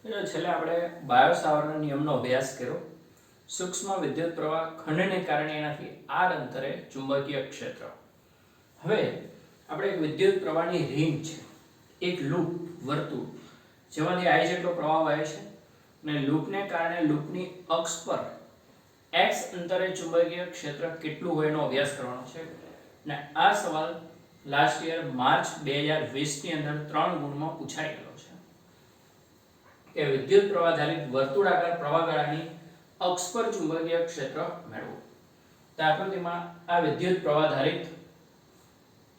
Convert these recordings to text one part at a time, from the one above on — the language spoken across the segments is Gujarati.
છેલ્લે આપણે બાયો-સાવર્ટના નિયમનો અભ્યાસ કર્યો. સૂક્ષ્મ વિદ્યુત પ્રવાહ ખંડને કારણે એનાથી r અંતરે ચુંબકીય ક્ષેત્ર. હવે આપણે એક વિદ્યુત પ્રવાહની રિંગ છે, એક લૂપ વર્તુળ જેમાંથી I જેટલો પ્રવાહ વહે છે અને લૂપને કારણે લૂપની અક્ષ પર x અંતરે ચુંબકીય ક્ષેત્ર કેટલું હોય એનો અભ્યાસ કરવાનો છે. અને આ સવાલ લાસ્ટ યર માર્ચ 2020 ની અંદર 3 ગુણમાં પૂછાયેલો છે કે વિદ્યુત પ્રવાહ ચાલિત વર્તુળાકાર પ્રવાહગાળાની અક્ષ પર ચુંબકીય ક્ષેત્ર મેળવો. તો આકૃતિમાં આ વિદ્યુત પ્રવાહ ધારિત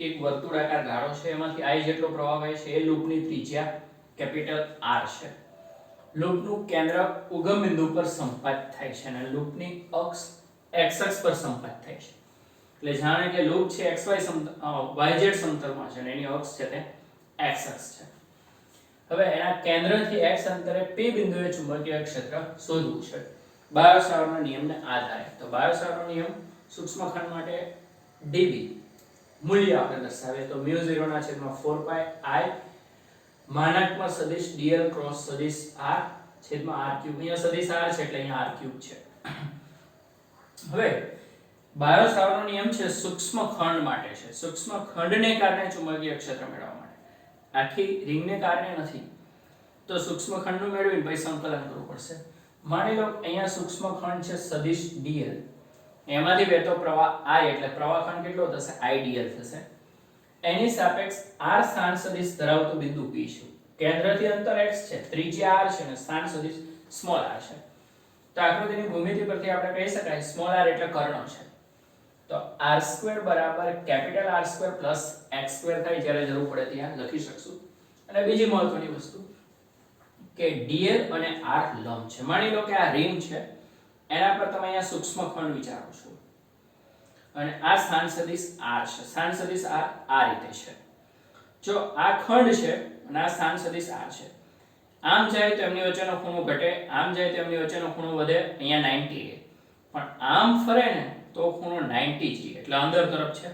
એક વર્તુળાકાર ગાળો છે, એમાંથી I જેટલો પ્રવાહ વહે છે. એ લૂપની ત્રિજ્યા કેપિટલ R છે. લૂપનું કેન્દ્ર ઉગમ બિંદુ પર સંપાત થાય છે અને લૂપની અક્ષ x અક્ષ પર સંપાત થાય છે. એટલે જાણે કે લૂપ છે xy yz સમતલમાં છે અને એની અક્ષ છે તે x અક્ષ છે. હવે એના કેન્દ્રથી x અંતરે p બિંદુએ ચુંબકીય ક્ષેત્ર શોધવું છે બાયો-સાવર્ટના નિયમને આધારે. તો બાયો-સાવર્ટનો નિયમ સૂક્ષ્મ ખંડ માટે dB મૂલ્ય આપણે દર્શાવીએ તો μ0/4π I માનાંકમાં સદિશ dl ક્રોસ સદિશ r છેદમાં r ક્યુબ. અહીંયા સદિશ r છે એટલે અહીંયા r ક્યુબ છે. હવે બાયો-સાવર્ટનો નિયમ છે સૂક્ષ્મ ખંડ માટે છે. સૂક્ષ્મ ખંડને કારણે ચુંબકીય ક્ષેત્ર મેળવવા માટે, આખી રિંગને કારણે નથી. તો સૂક્ષ્મ ખંડનું મેળવીને પછી સંકલન કરવું પડશે. માની લો અહીંયા સૂક્ષ્મ ખંડ છે સદિશ dl, એમાંથી વહેતો પ્રવાહ I એટલે પ્રવાહ ખંડ કેટલો થશે IDL થશે. એની સાપેક્ષ r સ્થાન સદિશ ધરાવતું બિંદુ P છે. કેન્દ્રથી અંતર x છે, ત્રિજ્યા r છે અને સ્થાન સદિશ સ્મોલ r છે. તો આકૃતિની ભૂમિતિ પરથી આપણે કહી શકાય સ્મોલ r એટલે કર્ણ છે. તો r² બરાબર કેપિટલ R² પ્લસ x² થાય, જ્યારે જરૂર પડે ત્યાં લખી શકશું. અને બીજી મહત્વની વસ્તુ કે dl અને r લંબ છે. માની લો કે આ રિંગ છે, એના પર તમે અહીંયા સૂક્ષ્મ ખંડ વિચારો છો અને આ સ્થાન સદિશ r છે. સ્થાન સદિશ r આ રીતે છે. જો આ ખંડ છે અને આ સ્થાન સદિશ r છે, આમ જાય તો એમની વચ્ચેનો ખૂણો ઘટે, આમ જાય તો એમની વચ્ચેનો ખૂણો વધે, અહીંયા 90 રહે. પણ આમ ફરે ને તો ખૂણો 90 જ એટલે અંદર તરફ છે.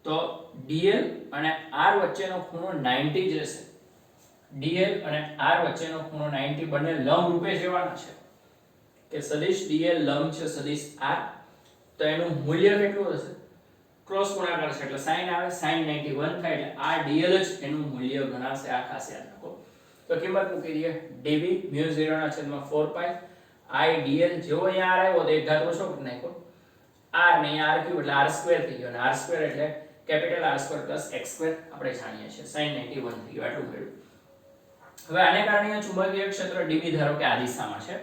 તો dl અને r વચ્ચેનો ખૂણો 90 જ રહેશે. dl અને r વચ્ચેનો ખૂણો 90, બંને લંબ રૂપે જવાના છે કે સદિશ dl લંબ છે સદિશ r. તો એનું મૂલ્ય કેટલું હશે? ક્રોસ ગુણાકાર છે એટલે sin આવે, sin 91 થાય એટલે આ dl જ એનું મૂલ્ય ગણાશે. આ ખાસ યાદ રાખો. તો કિંમત મૂકી દઈએ dB μ0/4π I dl. જેવો અહીંયા r આવ્યો તો એક ઘાત ઓછો કરી નાખ્યો, r ને અહીંયા r ક્યુબ એટલે r² થઈ ગયો અને r² એટલે કેપિટલ R² પ્લસ x² આપણે જાણીએ છીએ. sin 91 થઈ ગયો, આટલું મળ્યું. હવે આને કારણે ચુંબકીય ક્ષેત્ર dB ધારો કે આ દિશામાં છે.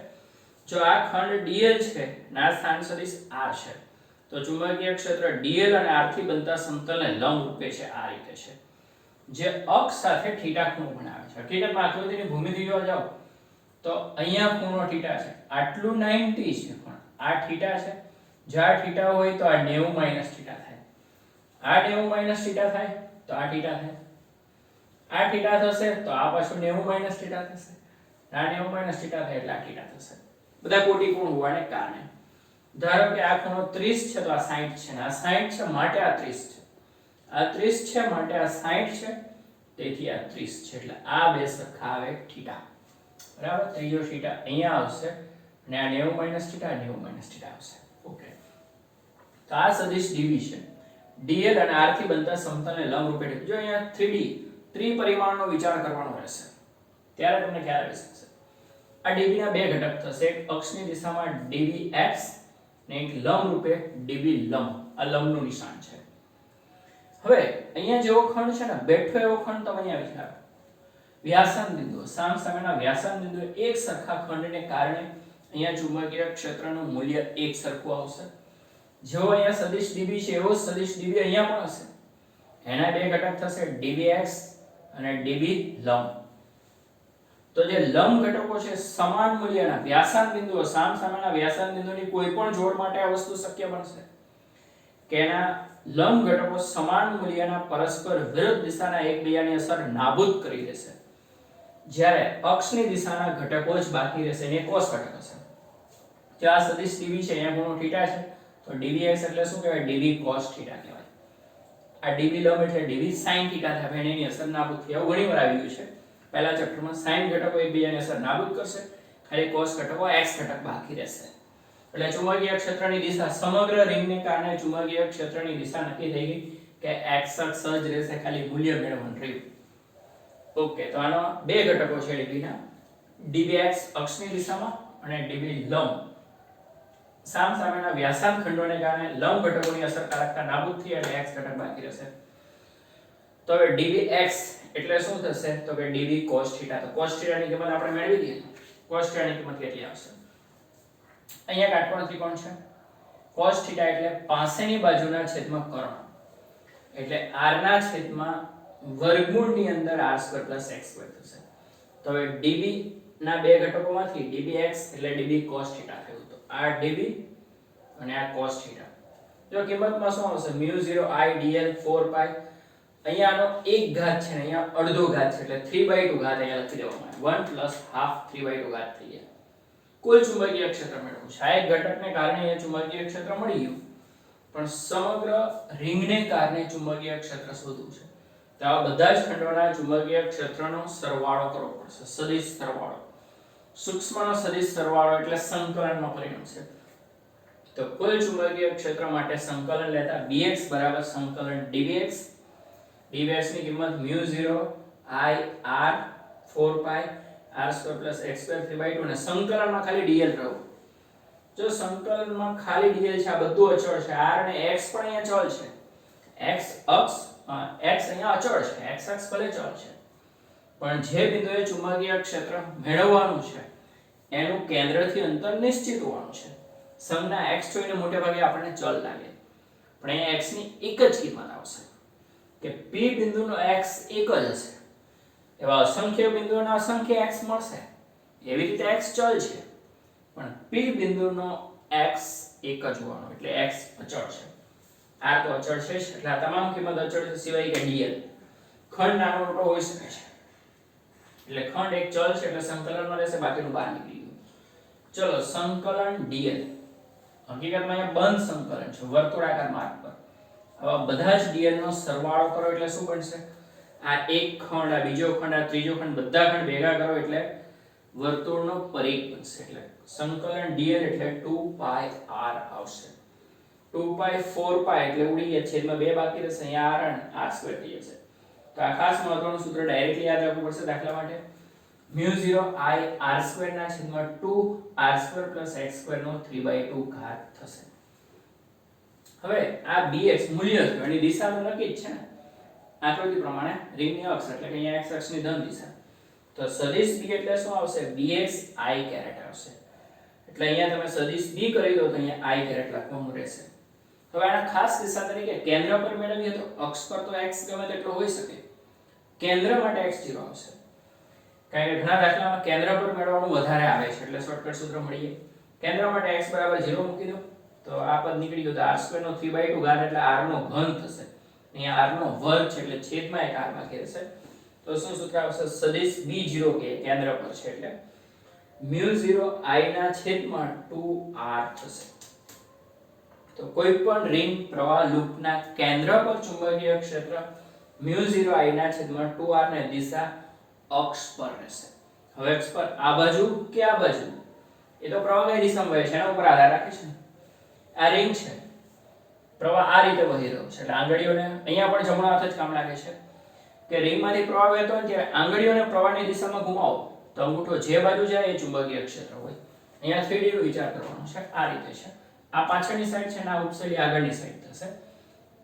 જો આ ખંડ dl છે અને આ સ્થાન સદિશ r છે, તો ચુંબકીય ક્ષેત્ર dl અને r થી બનતા સમતલને લંબ રૂપે છે. આ રીતે છે, જે અક્ષ સાથે θ ખૂણો બનાવે છે. હકીકતમાં આકૃતિની ભૂમિતિ જોવા જાવ તો અહીંયા ખૂણો θ છે, આટલું 90 છે, પણ આ θ છે. જો આ θ હોય તો આ 90 - θ થાય, આ 90 - θ થાય તો આ θ થાય, આ θ થશે તો આ પાછું 90 - θ થશે, આ 90 - θ થાય એટલે આ θ થશે. બધા કોટી કોણ હોવાને કારણે ધારો કે આ ખૂણો 30 છે તો આ 60 છે, અને આ 60 છે માટે આ 30 છે, આ 30 છે માટે આ 60 છે, તેથી આ 30 છે. એટલે આ બે સરખા આવે θ. બરાબર. ત્રીજો θ અહીંયા આવશે અને આ 90 - θ 90 - θ આવશે. ઓકે. તો આ સદિશ dB છે. dl અને r થી બનતા સમતલને લંબ રૂપે. જો અહીંયા 3D ત્રિપરિમાણનો વિચાર કરવાનો રહેશે ત્યારે તમને ખ્યાલ આવી શકશે. આ dB ના બે ઘટક થશે, એક અક્ષની દિશામાં dBx ને એક લંબ રૂપે dB લંબ. આ લંબનું નિશાન છે. હવે અહીંયા જેવો ખંડ છે ને, બેઠો એવો ખંડ તમે અહીંયા વિચારો. વ્યાસાંત બિંદુઓ સામસામેના વ્યાસાંત બિંદુઓ એક સરખા ખંડને કારણે અહીંયા ચુંબકીય ક્ષેત્રનું મૂલ્ય એક સરખું આવશે. જેવો અહીંયા સદિશ dB છે એવો સદિશ dB અહીંયા પણ હશે. એના બે ઘટક થશે dBx અને dB લંબ. તો જે લંબ ઘટકો છે સમાન મૂલ્યના વ્યાસાંત બિંદુઓ, સામસામેના વ્યાસાંત બિંદુની કોઈ પણ જોડ માટે આ વસ્તુ શક્ય બનશે કે એના લંબ ઘટકો સમાન મૂલ્યના પરસ્પર વિરુદ્ધ દિશાના એકબીજાની અસર નાબૂદ કરી દેશે, જ્યારે અક્ષની દિશાના ઘટકો જ બાકી રહેશે. અને કોસ ઘટક હશે. જો આ સદિશ dB છે, અહીંયા ખૂણો θ છે, તો dBx એટલે શું કહેવાય? dB cos θ કહેવાય. આ dB લંબ એટલે dB sin θ થાય, એની અસર નાબૂદ થઈ. આવું ઘણી વાર આવી ગયું છે. પહેલા ચેપ્ટરમાં sin ઘટકો એકબીજાની અસર નાબૂદ કરશે, ખાલી cos ઘટકો x ઘટક બાકી રહેશે. એટલે ચુંબકીય ક્ષેત્રની દિશા સમગ્ર રિંગને કારણે ચુંબકીય ક્ષેત્રની દિશા નક્કી થઈ ગઈ કે x અક્ષ જ રહેશે, ખાલી મૂલ્ય મેળવવાનું રહ્યું. ઓકે, તો આનો બે ઘટકો છે dbના, dbx અક્ષની દિશામાં અને db લંબ. સામસામેના વ્યાસાંત ખંડોને કારણે લંબ ઘટકોની અસરકારકતા નાબૂદ થઈ એટલે x ઘટક બાકી રહેશે. તો હવે dbx એટલે શું થશે? તો કે db cos θ. તો cos θ ની કિંમત આપણે મેળવી દીધી. cos θ ની કિંમત કેટલી આવશે? અહીંયા કાટકોણ ત્રિકોણ છે. cos θ એટલે પાસેની બાજુના છેદમાં કર્ણ, એટલે r ના છેદમાં વર્ગમૂળની અંદર r² + x² થશે. તો હવે db ના બે ઘટકોમાંથી dbx એટલે db cos θ થયું. તો આ db અને આ cos θ. જો કિંમતમાં શું આવશે? μ0 I dl 4π. અહીંયા આનો એક ઘાત છે ને અહીંયા અડધો ઘાત છે એટલે 3/2 ઘાત અહીંયા લખી દેવામાં આવે. 1 + ½ 3/2 ઘાત થઈ જાય. કુલ ચુંબકીય ક્ષેત્ર મેળવવું છે. આ એક ઘટકને કારણે અહીંયા ચુંબકીય ક્ષેત્ર મળી ગયું, પણ સમગ્ર રિંગને કારણે ચુંબકીય ક્ષેત્ર શોધવું છે. તો આ બધા જ ખંડોના ચુંબકીય ક્ષેત્રનો સરવાળો કરવો પડશે, સદિશ સરવાળો. સૂક્ષ્મનો સદિશ સરવાળો એટલે સંકલનમાં પરિણમશે. તો કુલ ચુંબકીય ક્ષેત્ર માટે સંકલન લેતા bx બરાબર સંકલન dbx. dbx ની કિંમત μ0 I r 4π r² + x² 3/2 અને સંકલનમાં ખાલી dl રહો. જો સંકલનમાં ખાલી dl છે, આ બધું અચળ છે, r અને x પણ અહીંયા ચલ છે. x અક્ષ x અહીંયા અચળ છે, x અક્ષ ભલે ચલ છે, પણ જે બિંદુએ ચુંબકીય ક્ષેત્ર મેળવવાનું છે એનું કેન્દ્રથી અંતર નિશ્ચિત હોવાનું છે. સંજ્ઞા x જોઈને મોટે ભાગે આપણને ચલ લાગે, પણ અહીંયા x ની એક જ કિંમત આવશે કે p બિંદુનો x એક જ હશે. એવા અસંખ્ય બિંદુઓના અસંખ્ય x મળશે. એવી રીતે x ચલ છે, પણ p બિંદુનો x એક જ હોવાનો એટલે x અચળ છે. આ તો અચળ છે જ, એટલે આ તમામ કિંમત અચળ છે સિવાય કે dl. ખંડ નાનો મોટો હોઈ શકે છે, એટલે ખંડ એક ચલ છે એટલે સંકલનમાં રહેશે, બાકીનું બહાર નીકળી ગયું. ચલો સંકલન dl. હકીકતમાં અહીંયા બંધ સંકલન છે વર્તુળાકાર માર્ગ પર. હવે બધા જ dl નો સરવાળો કરો એટલે શું બનશે? આ એક ખંડ, આ બીજો ખંડ, આ ત્રીજો ખંડ, બધા ખંડ ભેગા કરો એટલે વર્તુળનો પરિઘ બનશે. એટલે સંકલન dl એટલે 2π r આવશે. 2π 4π એટલે ઉડી ગયા, છેદમાં 2 બાકી રહેશે, અહીંયા r અને r² થઈ જશે. તો આ ખાસ મહત્વનું સૂત્ર ડાયરેક્ટલી યાદ રાખવું પડશે દાખલા માટે. μ0 I r² ના છેદમાં 2r² + x² નો 3/2 ઘાત થશે. હવે આ bx મૂલ્ય છે, એની દિશા તો નક્કી જ છે ને, આકૃતિ પ્રમાણે રિંગની અક્ષ એટલે કે અહીંયા x અક્ષની ધન દિશા. તો સદિશ b એટલે શું આવશે? bx I કેરેટ આવશે. એટલે અહીંયા તમે સદિશ b કરી દો તો અહીંયા I કેરેટ લખવાનું રહેશે. હવે આના ખાસ દિશા તરીકે કેન્દ્ર પર મેળવીએ તો અક્ષ પર તો x ગમે તેટલો હોઈ શકે, કેન્દ્ર માટે x0 આવશે. કારણ કે ઘણા દાખલામાં કેન્દ્ર પર મેળવવાનું વધારે આવે છે, એટલે શોર્ટકટ સૂત્ર મળી જાય. કેન્દ્ર માટે x બરાબર 0 મૂકી દો તો આ પદ નીકળી ગયું. તો r² નો 3/2 ઘાત એટલે r નો ઘન થશે. અહીંયા r નો વર્ગ છે એટલે છેદમાં એક r બાકી રહેશે. તો શું સૂત્ર આવશે? સદિશ b0 કે કેન્દ્ર પર છે એટલે μ0 I ના છેદમાં 2r થશે. તો કોઈ પણ રિંગ પ્રવાહ લૂપના કેન્દ્ર પર ચુંબકીય ક્ષેત્ર μ0 I ના છેદમાં 2r ને દિશા અક્ષ પર રહેશે. હવે અક્ષ પર આ બાજુ કે આ બાજુ એ તો પ્રવાહ કઈ દિશામાં વહે છે એના ઉપર આધાર રાખે છે. આ રિંગ છે, પ્રવાહ આ રીતે વહી રહ્યો છે એટલે આંગળીઓને અહીંયા પણ જમણા હાથે જ કામ લાગે છે કે રિંગમાંથી પ્રવાહ વહેતો હોય ત્યારે આંગળીઓને પ્રવાહની દિશામાં ઘુમાવો તો અંગૂઠો જે બાજુ જાય એ ચુંબકીય ક્ષેત્ર હોય. અહીંયા 3D નો વિચાર કરવાનો છે. આ રીતે છે, આ પાછળની સાઈડ છે ને આ ઉપસેલી આગળની સાઈડ થશે.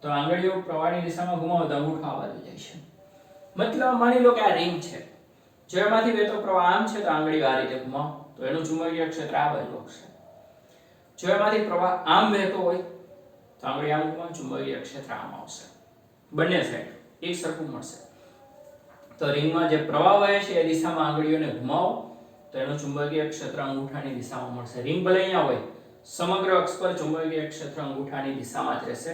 તો આંગળીઓ પ્રવાહની દિશામાં ઘુમાવો તો અંગૂઠો આ બાજુ જાય છે. મતલબ માની લો કે આ રિંગ છે, જો એમાંથી વહેતો પ્રવાહ આમ છે તો આંગળીઓ આ રીતે ઘુમાવો તો એનું ચુંબકીય ક્ષેત્ર આ બાજુ આવશે. જો એમાંથી પ્રવાહ આમ વહેતો હોય તો આંગળી આમ ઘુમાવો, ચુંબકીય ક્ષેત્ર આમ આવશે. બંને સાઈડ એક સરખું મળશે. તો રિંગમાં જે પ્રવાહ વહે છે એ દિશામાં આંગળીઓને ઘુમાવો તો એનું ચુંબકીય ક્ષેત્ર અંગૂઠાની દિશામાં મળશે. રિંગ ભલે અહીંયા હોય, સમગ્ર અક્ષ પર ચુંબકીય ક્ષેત્ર અંગૂઠાની દિશામાં જ રહેશે.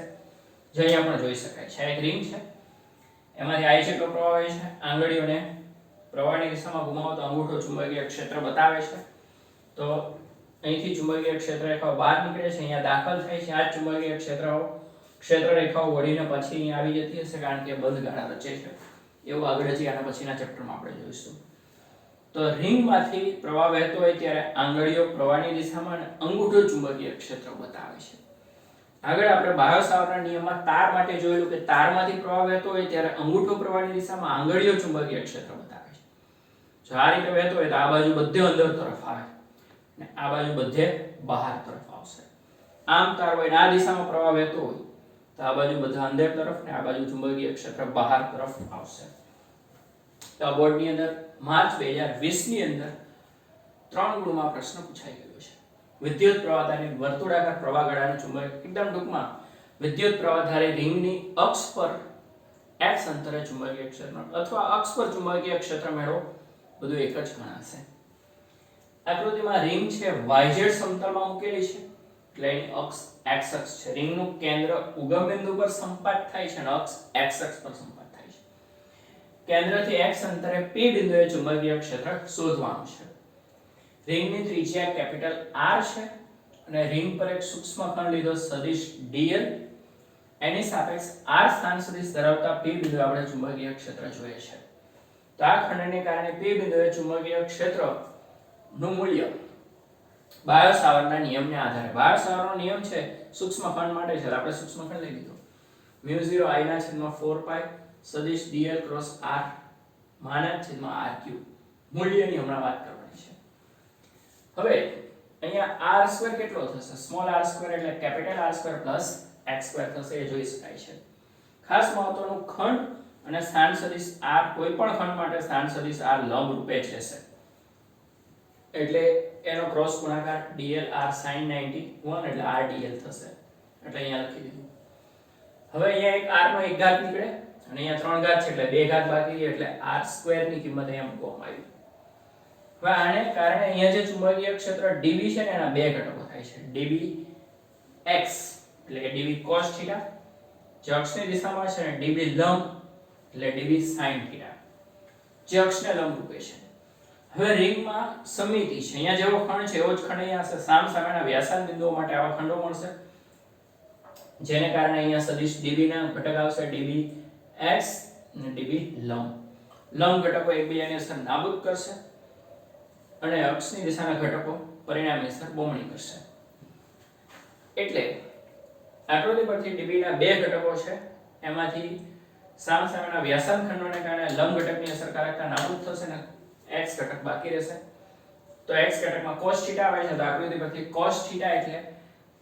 જે અહીંયા પણ જોઈ શકાય છે. એક રિંગ છે, એમાંથી I જેટલો પ્રવાહ વહે છે, આંગળીઓને પ્રવાહની દિશામાં ઘુમાવો તો અંગૂઠો ચુંબકીય ક્ષેત્ર બતાવે છે. તો અહીંથી ચુંબકીય ક્ષેત્ર રેખાઓ બહાર નીકળે છે, અહીંયા દાખલ થાય છે. આ ચુંબકીય ક્ષેત્ર રેખાઓ વળીને પછી અહીંયા આવી જતી હશે કારણ કે બંધ ગાળા રચે છે. એવું આગળ જઈ આના પછીના ચેપ્ટરમાં આપણે જોઈશું. તો રિંગમાંથી પ્રવાહ વહેતો હોય ત્યારે આંગળીઓ પ્રવાહની દિશામાં અને અંગૂઠો ચુંબકીય ક્ષેત્ર બતાવે છે. આગળ આપણે બાયો સાવર્ટના નિયમમાં તાર માટે જોયેલું કે તારમાંથી પ્રવાહ વહેતો હોય ત્યારે અંગૂઠો પ્રવાહની દિશામાં આંગળીઓ ચુંબકીય ક્ષેત્ર બતાવે છે. જો આ રીતે વહેતો હોય તો આ બાજુ બધે અંદર તરફ આવે અને આ બાજુ બધે બહાર તરફ આવશે. આમ તાર હોય ને આ દિશામાં પ્રવાહ વહેતો હોય તો આ બાજુ બધા અંદર તરફ ને આ બાજુ ચુંબકીય ક્ષેત્ર બહાર તરફ આવશે. તો આ બોર્ડની અંદર માર્ચ 2020 ની અંદર 3 ગુણમાં પ્રશ્ન પૂછાઈ ગયો છે. વિદ્યુત પ્રવાહધારી વર્તુળાકાર પ્રવાહગળાનું ચુંબક, એકદમ ટૂંકમાં વિદ્યુત પ્રવાહધારી રિંગની અક્ષ પર x અંતરે ચુંબકીય ક્ષેત્ર અથવા અક્ષ પર ચુંબકીય ક્ષેત્ર મેળવો, બધું એક જ ગણાશે. આકૃતિમાં રિંગ છે yz સમતલમાં મૂકેલી છે એટલે એની અક્ષ x અક્ષ છે. રિંગનું કેન્દ્ર ઉગમ બિંદુ પર સંપાત થાય છે અને અક્ષ x અક્ષ પર સંપાત થાય છે. કેન્દ્રથી x અંતરે p બિંદુએ ચુંબકીય ક્ષેત્ર શોધવાનું છે. રિંગની ત્રિજ્યા કેપિટલ R છે અને રિંગ પર એક સૂક્ષ્મ ખંડ લીધો સદિશ dl, એની સાપેક્ષ r સ્થાન સદિશ ધરાવતા p બિંદુએ આપણે ચુંબકીય ક્ષેત્ર જોઈએ છે. તો આ ખંડને કારણે p બિંદુએ ચુંબકીય ક્ષેત્ર નું મૂલ્ય બાયો સાવર્ટના નિયમને આધારે, બાયો સાવર્ટનો નિયમ છે સૂક્ષ્મ ખંડ માટે છે, આપણે સૂક્ષ્મ ખંડ લઈ લીધો μ0I/4π સદિશ dl ક્રોસ r (r3) મૂલ્યની હમણાં વાત કરવાની છે. હવે અહીંયા r² કેટલો થશે? સ્મોલ r² એટલે કેપિટલ R² પ્લસ x² થશે, એ જોઈ શકાય છે. ખાસ મહત્વનું ખંડ અને સ્થાન સદિશ r, કોઈ પણ ખંડ માટે સ્થાન સદિશ r લંબ રૂપે જ રહેશે એટલે એનો ક્રોસ ગુણાકાર dl r sin 91 એટલે r dl થશે. એટલે અહીંયા લખી દીધું. હવે અહીંયા એક r નો એક ઘાત નીકળે અને અહીંયા 3 ઘાત છે એટલે 2 ઘાત બાકી એટલે r² ની કિંમત અહીંયા મૂકવામાં આવી. હવે આને કારણે અહીંયા જે ચુંબકીય ક્ષેત્ર dB છે ને એના બે ઘટકો થાય છે. dB x એટલે કે dB cos θ જે અક્ષની દિશામાં છે, અને dB લંબ એટલે dB sin θ જે અક્ષને લંબ રૂપે છે. હવે રિંગમાં સમિતિ છે, અહીંયા જેવો ખંડ છે એવો જ ખંડ અહીંયા હશે. સામસામેના વ્યાસાર્ધ બિંદુઓ માટે આવા ખંડો મળશે, જેને કારણે અહીંયા સદિશ dB ના ઘટક આવશે dB x અને dB લંબ. લંબ ઘટકો એકબીજાની અસર નાબૂદ કરશે અને અક્ષની દિશાના ઘટકો પરિણામી અસર બમણી કરશે. એટલે આકૃતિ પરથી dB ના બે ઘટકો છે, એમાંથી સામસામેના વ્યાસાર્ધ ખંડોને કારણે લંબ ઘટકની અસરકારકતા નાબૂદ થશે ને x ઘટક બાકી રહેશે. તો x ઘટકમાં cos θ આવે છે, તો આકૃતિ પરથી cos θ એટલે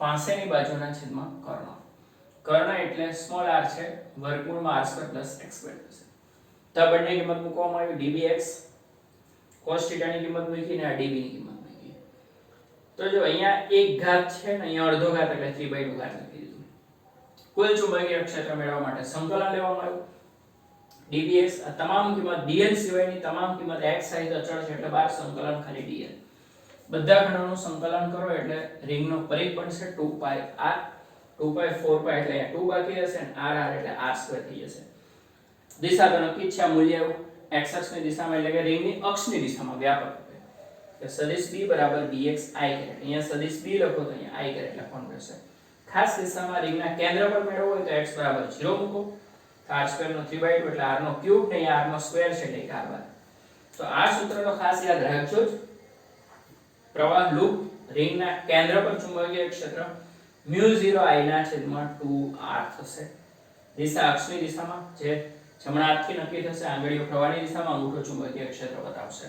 પાસેની બાજુના છેદમાં કર્ણ. કર્ણ એટલે સ્મોલ r છે, વર્ગમૂળમાં r² + x² થશે. તો આ બંને કિંમત મૂકવામાં આવી, dbx cos θ ની કિંમત મૂકી ને આ db ની કિંમત મૂકી. તો જો અહીંયા એક ઘાત છે ને અહીંયા અડધો ઘાત એટલે 3/2 ઘાત લખી દીધું. કુલ ચુંબકીય ક્ષેત્ર મેળવવા માટે સંકલન લેવામાં આવ્યું. dbx આ તમામ કિંમત dl સિવાયની તમામ કિંમત x સહિત અચળ છે એટલે 12 સંકલન ખાલી dl. બધા ખંડોનું સંકલન કરો એટલે રિંગનો પરિઘ બનશે 2πr. 2π 4π એટલે અહીંયા 2 બાકી રહેશે અને r એટલે r² થઈ જશે. દિશા તો નક્કી છે, આ મૂલ્ય x અક્ષની દિશામાં એટલે કે રિંગની અક્ષની દિશામાં વ્યાપક છે. કે સદિશ b બરાબર bx i². અહીંયા સદિશ b લખો તો અહીંયા i² લખવાનું રહેશે. ખાસ દિશામાં રિંગના કેન્દ્ર પર મેળવવો હોય તો x બરાબર 0 મૂકો. r² નો 3/2 એટલે r નો ક્યુબ ને અહીંયા r નો સ્ક્વેર છે એટલે r². તો આ સૂત્ર તો ખાસ યાદ રાખજો જ. પ્રવાહ લૂપ રિંગના કેન્દ્ર પર ચુંબકીય ક્ષેત્ર μ0I/2r થશે. દિશા અક્ષની દિશામાં જે જમણા હાથથી નક્કી થશે. આંગળીઓ પ્રવાહની દિશામાં, અંગૂઠો ચુંબકીય ક્ષેત્ર બતાવશે.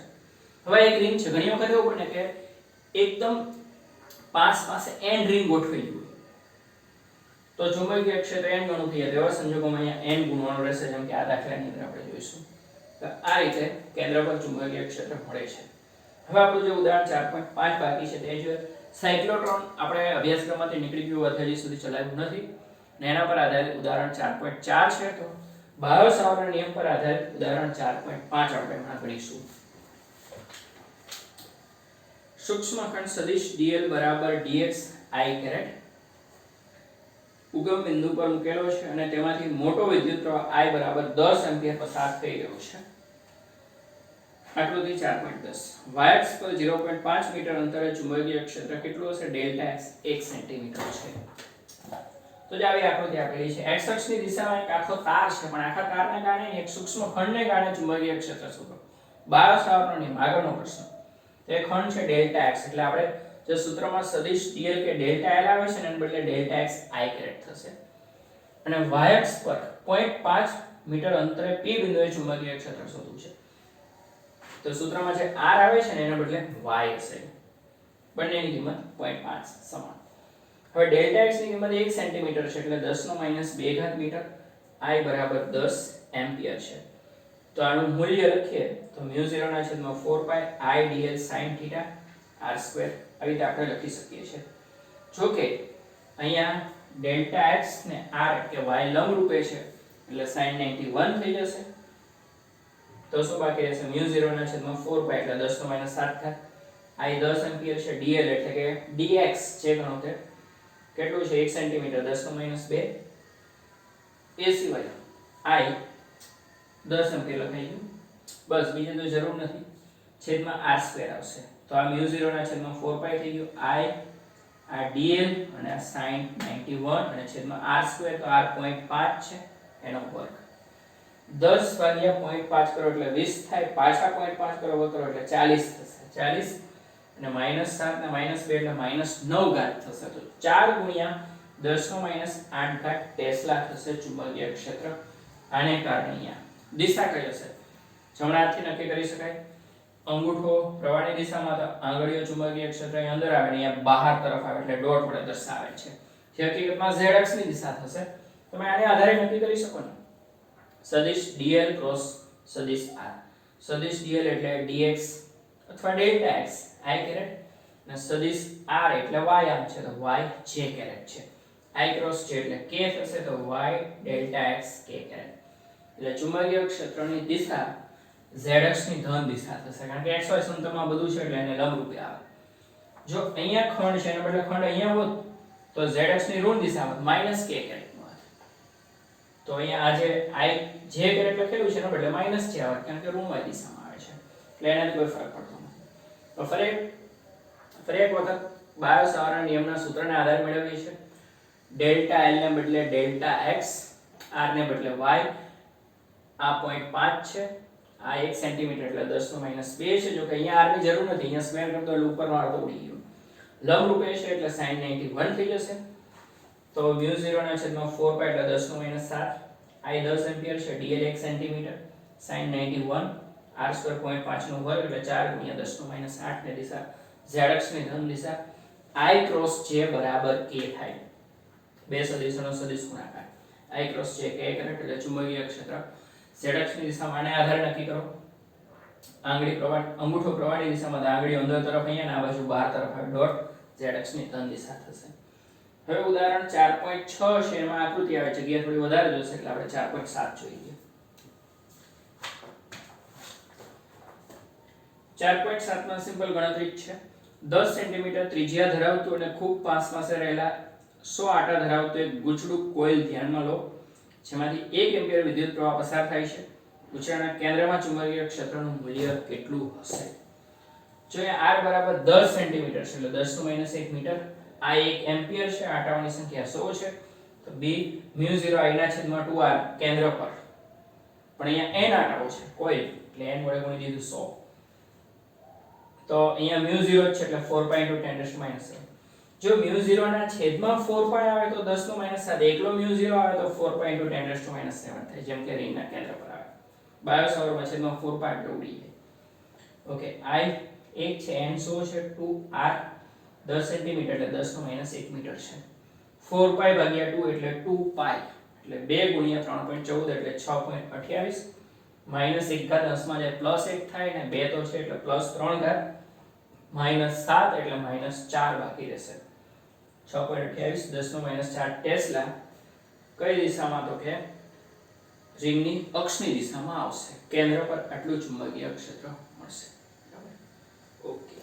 હવે એક રિંગ છે, ઘણી વખત એવું બને કે એકદમ પાસે n રિંગ ગોઠવેલી હોય તો ચુંબકીય ક્ષેત્ર n ગણું થઈ જાય. એવા સંજોગોમાં અહીંયા n ગુણવાનું રહેશે, જેમ કે આ દાખલાની અંદર આપણે જોઈશું. તો આ રીતે કેન્દ્ર પર ચુંબકીય ક્ષેત્ર મળે છે. હવે આપણું જે ઉદાહરણ 4.5 બાકી છે તે જોઈએ. સાયક્લોટ્રોન આપણે અભ્યાસક્રમમાંથી નીકળી ગયું, હજી સુધી ચલાવ્યું નથી ને એના પર આધારિત ઉદાહરણ 4.4 છે. તો બાયો સાવર્ટના નિયમ પર આધારિત ઉદાહરણ 4.5 આપણે હમણાં ગણીશું. સૂક્ષ્મ ખંડ સદિશ dl બરાબર dx i² ઉગમ બિંદુ પર મૂકેલો છે અને તેમાંથી મોટો વિદ્યુત પ્રવાહ I બરાબર 10 એમ્પિયર પસાર થઈ રહ્યો છે. આકૃતિ 4.10 વાયર્સ પર 0.5 મીટર અંતરે ચુંબકીય ક્ષેત્ર કેટલું હશે? ડેલ્ટા x 1 સેન્ટીમીટર છે. તો જે આવી આકૃતિ આપેલી છે, x અક્ષની દિશામાં એક આખો તાર છે, પણ આખા તારને કારણે એક સૂક્ષ્મ ખંડને કારણે ચુંબકીય ક્ષેત્ર શોધો. બાયો સાવરનો નિયમ આગળનો પ્રશ્ન તો એ ખંડ છે ડેલ્ટા x એટલે આપણે જે સૂત્રમાં સદિશ dl કે ડેલ્ટા l આવે છે ને એને બદલે ડેલ્ટા x i કેરેટ થશે અને y અક્ષ પર 0.5 મીટર અંતરે p બિંદુએ ચુંબકીય ક્ષેત્ર શોધવું છે તો સૂત્રમાં જે r આવે છે ને એના બદલે y હશે બંનેની કિંમત 0.5 સમાન હવે ડેલ્ટા x ની કિંમત 1 સેન્ટીમીટર છે એટલે 10 નો -2 ઘાત મીટર i બરાબર 10 એમ્પિયર છે તો આનું મૂલ્ય લખીએ તો μ0 ના છેદમાં 4 પાઈ i dl sin θ r2 આવી રીતે આપણે લખી શકીએ છીએ જો કે અહીંયા ડેલ્ટા x ને r કે y લંબ રૂપે છે એટલે sin 91 થઈ જશે તો શું બાકી રહેશે μ0 ના છેદમાં 4 પાઈ એટલે 10 નો -7 ઘાત i 10 એમ્પિયર છે dl એટલે કે dx જે ગણો તે કેટલું છે 1 સેન્ટીમીટર 10 નો -2 એ સિવાય i 10 એમ્પિયર લખાઈ ગયું બસ બીજે તો જરૂર નથી છેદમાં r2 આવશે તો આ μ0 ના છેદમાં 4 પાઈ થઈ ગયું i આ dl અને આ sin 91 અને છેદમાં r2 તો r 0.5 છે એનો વર્ગ 10 ભાગ્યા 0.5 કરો એટલે 20 થાય પાછા 0.5 કરો કરો એટલે 40 થશે 40 અને -7 ને -2 એટલે -9 ઘાત થશે તો 4 ગુણ્યા 10 નો -8 ઘાત ટેસ્લા થશે ચુંબકીય ક્ષેત્ર આને કારણે અહીંયા દિશા કઈ હશે જમણા હાથથી નક્કી કરી શકાય અંગૂઠો પ્રવાહની દિશામાં તો આંગળીઓ ચુંબકીય ક્ષેત્ર અહીં અંદર આવે ને અહીંયા બહાર તરફ આવે એટલે ડોટ વડે દર્શાવે છે જે હકીકતમાં z અક્ષ ની દિશા થશે તમે આને આધારે નક્કી કરી શકો ને સદિશ dl ક્રોસ સદિશ r સદિશ dl એટલે dx અથવા ડેલ્ટા x i કેરેટ અને સદિશ r એટલે y આમ છે તો y j કેરેટ છે i ક્રોસ j એટલે k થશે તો y delta x k caret એટલે ચુંબકીય ક્ષેત્રની દિશા z અક્ષની ધન દિશા થશે કારણ કે xy સમતલમાં બધું છે એટલે એને લંબ રૂપે આવે જો અહીંયા ખંડ છે એના બદલે ખંડ અહીંયા હોત તો z અક્ષની ઋણ દિશા હોત -k કેરેટ નો તો અહીંયા આ જે i j કેરેટ લખેલું છે એના બદલે -j આવે કારણ કે ઋણવાય દિશામાં આવે છે એટલે એનાથી કોઈ ફરક પડતો નથી તો ફરી એક વખત બાયો સાવરના નિયમના સૂત્રને આધારે મેળવીએ છીએ ડેલ્ટા l ને બદલે ડેલ્ટા x r ને બદલે y આ 0.5 છે આ 1 સેન્ટીમીટર એટલે 10 નો -2 છે જો કે અહીંયા r ની જરૂર નથી અહીંયા સ્ક્વેર કરતો એટલે ઉપરનો r તો ઉડી ગયો લંબ રૂપે છે એટલે sin 91 થઈ જશે તો μ0 ના છેદમાં 4 પાઈ એટલે 10 નો -7 i 10 એમ્પિયર છે dl 1 સેન્ટીમીટર sin 91 r2 0.5 નો વર્ગ એટલે 4 ગુણ્યા 10 નો -8 ને દિશા z અક્ષની ધન દિશા i ક્રોસ j બરાબર k થાય બે સદિશોનો સદિશ ગુણાકાર i cross j k caret એટલે ચુંબકીય ક્ષેત્ર z અક્ષની દિશામાં આને આધારે નક્કી કરો અંગૂઠો પ્રવાહની દિશામાં તો આંગળી અંદર તરફ અહીંયા ને આ બાજુ બહાર તરફ આવે ડોટ z અક્ષની ધન દિશા થશે હવે ઉદાહરણ 4.6 છે એમાં આકૃતિ આવે જગ્યા થોડી વધારે જોશે એટલે આપણે 4.7 જોઈએ 4.7 માં સિમ્પલ ગણતરી છે 10 સેન્ટીમીટર ત્રિજ્યા ધરાવતું અને ખૂબ પાસે રહેલા 100 આટા ધરાવતું એક ગૂંચળું કોઇલ ધ્યાનમાં લો જેમાંથી 1 એમ્પિયર વિદ્યુત પ્રવાહ પસાર થાય છે ગૂંચળાના કેન્દ્રમાં ચુંબકીય ક્ષેત્રનું મૂલ્ય કેટલું હશે જો r બરાબર 10 સેન્ટીમીટર છે એટલે 10 નો -1 મીટર આ 1 એમ્પિયર છે આટાઓની સંખ્યા 100 છે તો b μ0 i ના છેદમાં 2r કેન્દ્ર પર પણ અહીંયા n આટાઓ છે કોઇલ એટલે n વડે ગુણી દીધું 100 તો અહીંયા μ0 છે એટલે 4 પાઈ * 10 7 જો μ0 ના છેદમાં 4 પાઈ આવે તો 10 નો -7 એકલો μ0 આવે તો 4 પાઈ * 10 7 થાય જેમ કે રિંગના કેન્દ્ર પર આવે બાયો સાવરમાં છેદમાં 4 પાઈ એટલે ઉડી જાય ઓકે i 1 છે n 100 છે 2r 10 સેન્ટીમીટર એટલે 10 નો -1 મીટર છે 4 પાઈ ભાગ્યા 2 એટલે 2 પાઈ એટલે 2 ગુણ્યા 3.14 એટલે 6.28 -1 ઘાત અંશમાં જાય +1 થાય ને 2 તો છે એટલે +3 ઘાત -7 એટલે -4 બાકી રહેશે 6.28 10 નો -4 ટેસ્લા કઈ દિશામાં તો કે રિંગની અક્ષની દિશામાં આવશે કેન્દ્ર પર આટલું ચુંબકીય ક્ષેત્ર મળશે બરાબર ઓકે